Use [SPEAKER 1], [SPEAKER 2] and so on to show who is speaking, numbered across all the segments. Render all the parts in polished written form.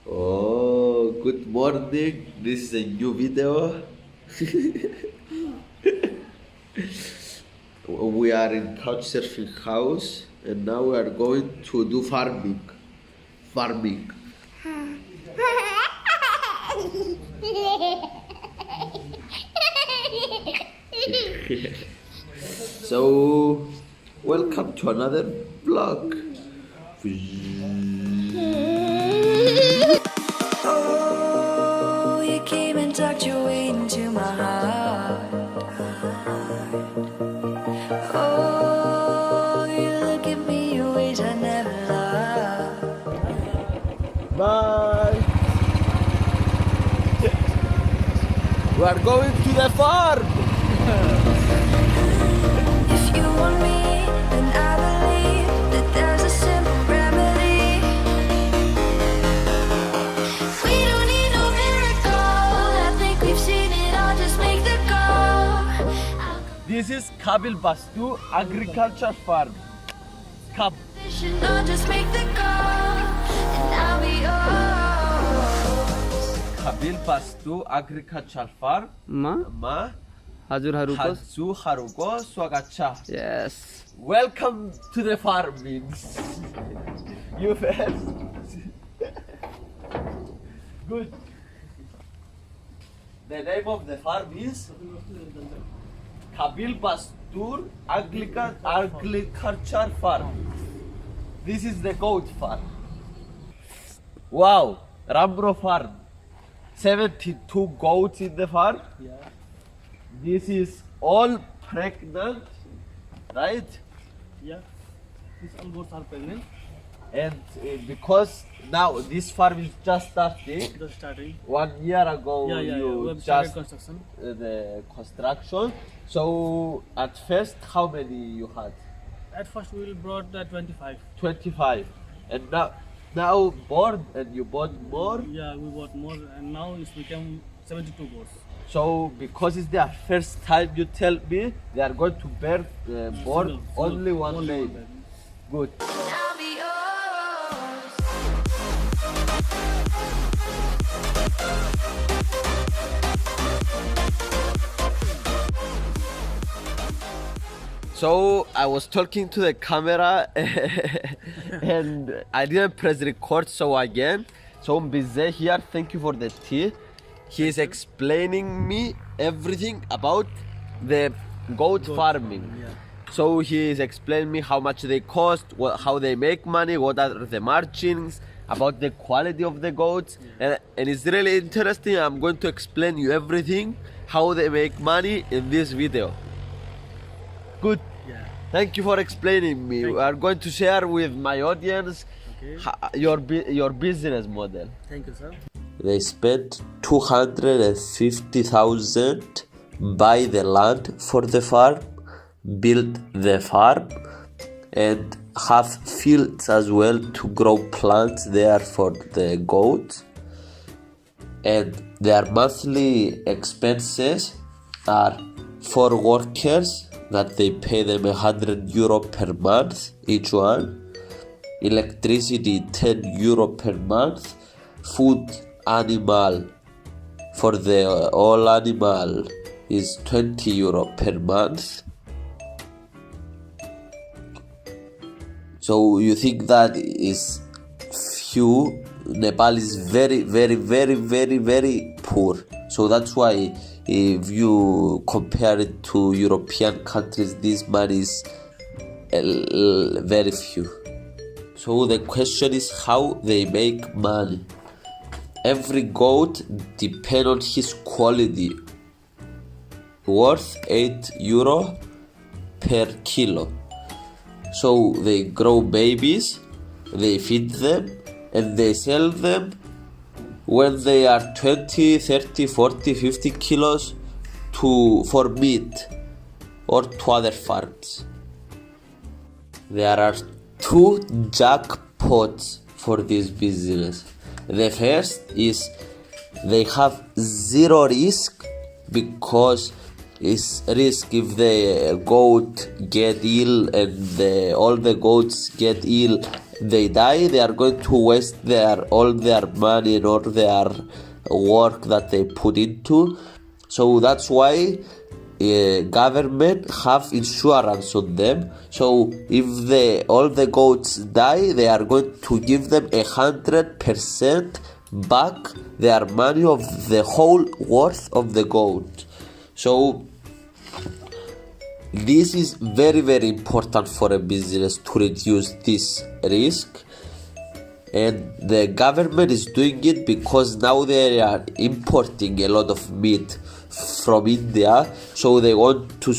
[SPEAKER 1] Oh, good morning. This is a new video. We are in couchsurfing house and now we are going to do farming. Farming. So, welcome to another vlog.
[SPEAKER 2] Oh, you came and tucked your way into my heart. Oh, you look at me in ways I never loved.
[SPEAKER 1] Bye. We are going to the farm.
[SPEAKER 2] If you want me, then I believe that there's a simple remedy. We don't need no miracle. I think we've seen it all. Just make the call.
[SPEAKER 1] This is Kabil Bastu Agriculture Farm. Kab.
[SPEAKER 2] I'll just make the call, and I'll be yours.
[SPEAKER 1] Kabil Bastu Agriculture Farm. Ma Haruko Swagacha.
[SPEAKER 3] Yes.
[SPEAKER 1] Welcome to the farm means. You first. Good. The name of the farm is Kabil Bastur Agriculture Farm. This is the goat farm. Wow, Rambro farm. 72 goats in the farm.
[SPEAKER 3] Yeah.
[SPEAKER 1] This is all pregnant, right?
[SPEAKER 3] Yeah. These all goats are pregnant.
[SPEAKER 1] And because now this farm is just starting.
[SPEAKER 3] Just starting.
[SPEAKER 1] 1 year ago
[SPEAKER 3] We
[SPEAKER 1] you
[SPEAKER 3] have started
[SPEAKER 1] just
[SPEAKER 3] construction.
[SPEAKER 1] the construction. So at first, how many you had?
[SPEAKER 3] At first we brought 25.
[SPEAKER 1] 25. And now born and you bought more.
[SPEAKER 3] Yeah, we bought more, and now it's become 72 goats.
[SPEAKER 1] So because it's their first time, you tell me they are going to birth born
[SPEAKER 3] Single,
[SPEAKER 1] only one
[SPEAKER 3] only
[SPEAKER 1] baby.
[SPEAKER 3] one baby.
[SPEAKER 1] Good.
[SPEAKER 2] I'll be yours.
[SPEAKER 1] So I was talking to the camera and I didn't press record, so again. So Mbize here, thank you for the tea. He is explaining me everything about the goat farming.
[SPEAKER 3] Yeah.
[SPEAKER 1] So he is explaining me how much they cost, how they make money, what are the margins, about the quality of the goats, and it's really interesting. I'm going to explain you everything, how they make money in this video. Good.
[SPEAKER 3] Yeah.
[SPEAKER 1] Thank you for explaining me.
[SPEAKER 3] Thank
[SPEAKER 1] We are going to share with my audience
[SPEAKER 3] Okay.
[SPEAKER 1] your business model.
[SPEAKER 3] Thank you, sir.
[SPEAKER 1] They spent 250,000 buy the land for the farm, build the farm, and have fields as well to grow plants there for the goats. And their monthly expenses are 4 workers that they pay them €100 per month each one, electricity €10 per month, food animal for the all animal is €20 per month. So you think that is few? Nepal is very poor. So that's why if you compare it to European countries, this money is very few. So the question is how they make money. Every goat depends on his quality, worth €8 per kilo. So they grow babies, they feed them, and they sell them when they are 20, 30, 40, 50 kilos for meat or to other farms. There are 2 jackpots for this business. The first is they have zero risk because is risk if the goat get ill and all the goats get ill, they die, they are going to waste all their money and all their work that they put into. So that's why government have insurance on them. So if all the goats die, they are going to give them 100% back their money of the whole worth of the goat. So this is very, very important for a business to reduce this risk, and the government is doing it because now they are importing a lot of meat from India, so they want to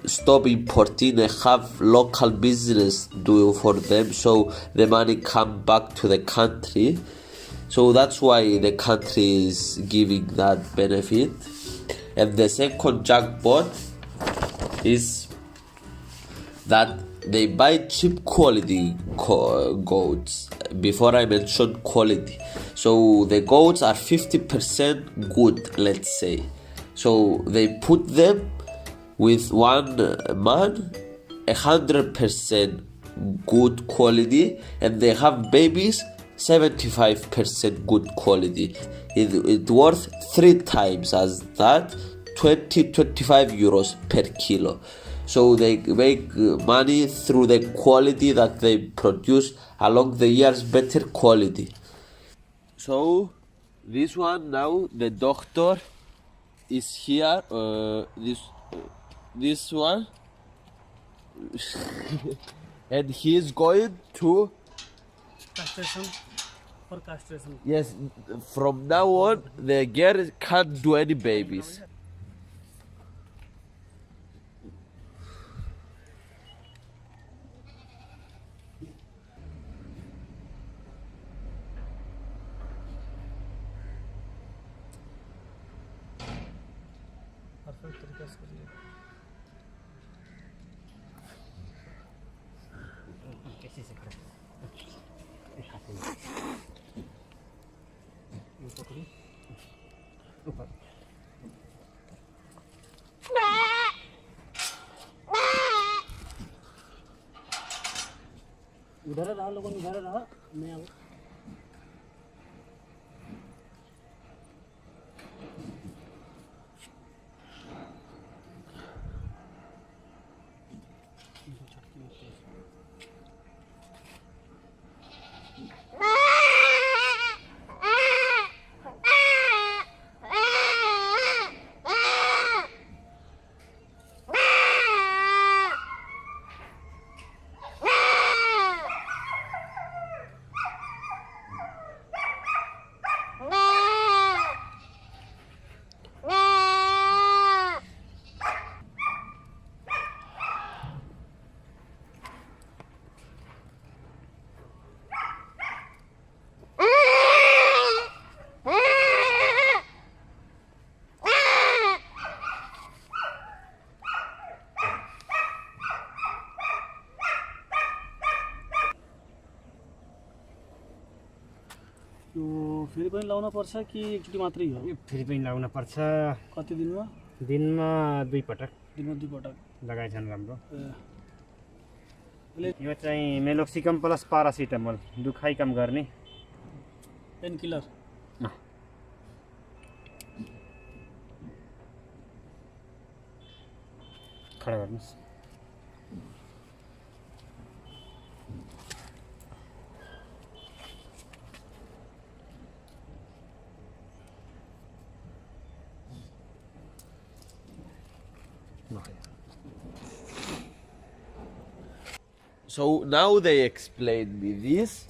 [SPEAKER 1] stop importing and have local business do for them, so the money come back to the country. So that's why the country is giving that benefit. And the second jackpot is that they buy cheap quality goats. Before I mentioned quality, so the goats are 50% good, let's say. So they put them with one man, 100% good quality, and they have babies 75% good quality. It's worth 3 times as that, 25 euros per kilo. So they make money through the quality that they produce along the years, better quality. So this one now, the doctor is here. This one, and he is going to
[SPEAKER 3] Castration for castration.
[SPEAKER 1] yes. From now on, the girl can't do any babies.
[SPEAKER 3] Perfect तरीके से करिए। उधर रहा लोगों ने, उधर रहा मैं आऊँ। यो फेरि पनि लाउन पर्छ कि एकचोटि मात्रै हो?
[SPEAKER 4] यो फेरि पनि लाउन पर्छ।
[SPEAKER 3] कति दिनमा?
[SPEAKER 4] दिनमा 2 पटक
[SPEAKER 3] लगाएछन्
[SPEAKER 4] राम्रो। यो चाहिँ मेलोक्सिकम प्लस पारासिटामोल, दुखाइ कम गर्ने
[SPEAKER 3] पेन किलर।
[SPEAKER 4] खडा गर्नुस्।
[SPEAKER 1] So now they explain me this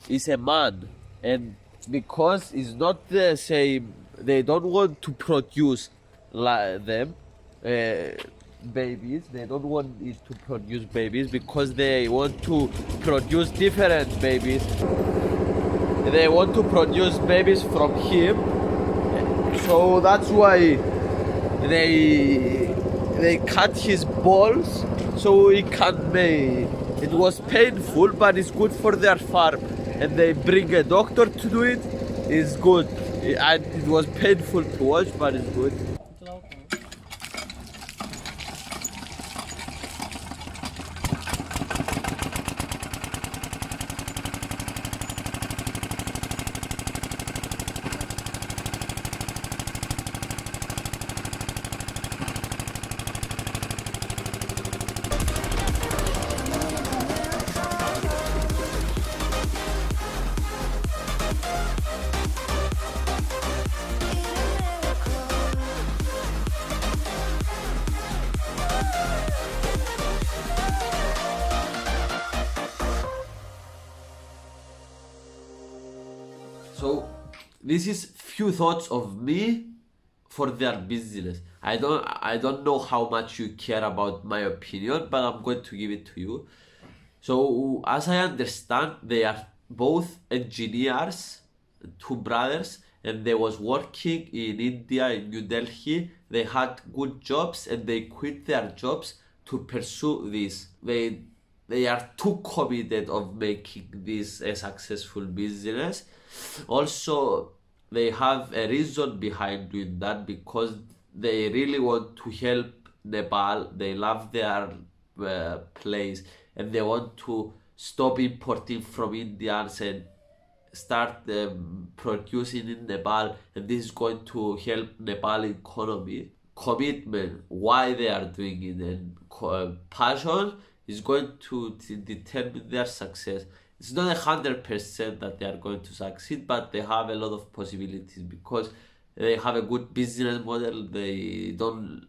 [SPEAKER 1] is a man, and because it's not the same, they don't want to produce them babies. They don't want it to produce babies because they want to produce different babies. They want to produce babies from him, so that's why they cut his balls so he can't mate. It was painful, but it's good for their farm, and they bring a doctor to do it. It's good, and it was painful to watch, but it's good. So this is few thoughts of me for their business. I don't know how much you care about my opinion, but I'm going to give it to you. So as I understand, they are both engineers, two brothers, and they was working in India, in New Delhi. They had good jobs and they quit their jobs to pursue this. They are too committed of making this a successful business. Also, they have a reason behind doing that because they really want to help Nepal. They love their place and they want to stop importing from Indians and start producing in Nepal, and this is going to help Nepal economy. Commitment, why they are doing it, and passion is going to determine their success. It's not 100% that they are going to succeed, but they have a lot of possibilities because they have a good business model. They don't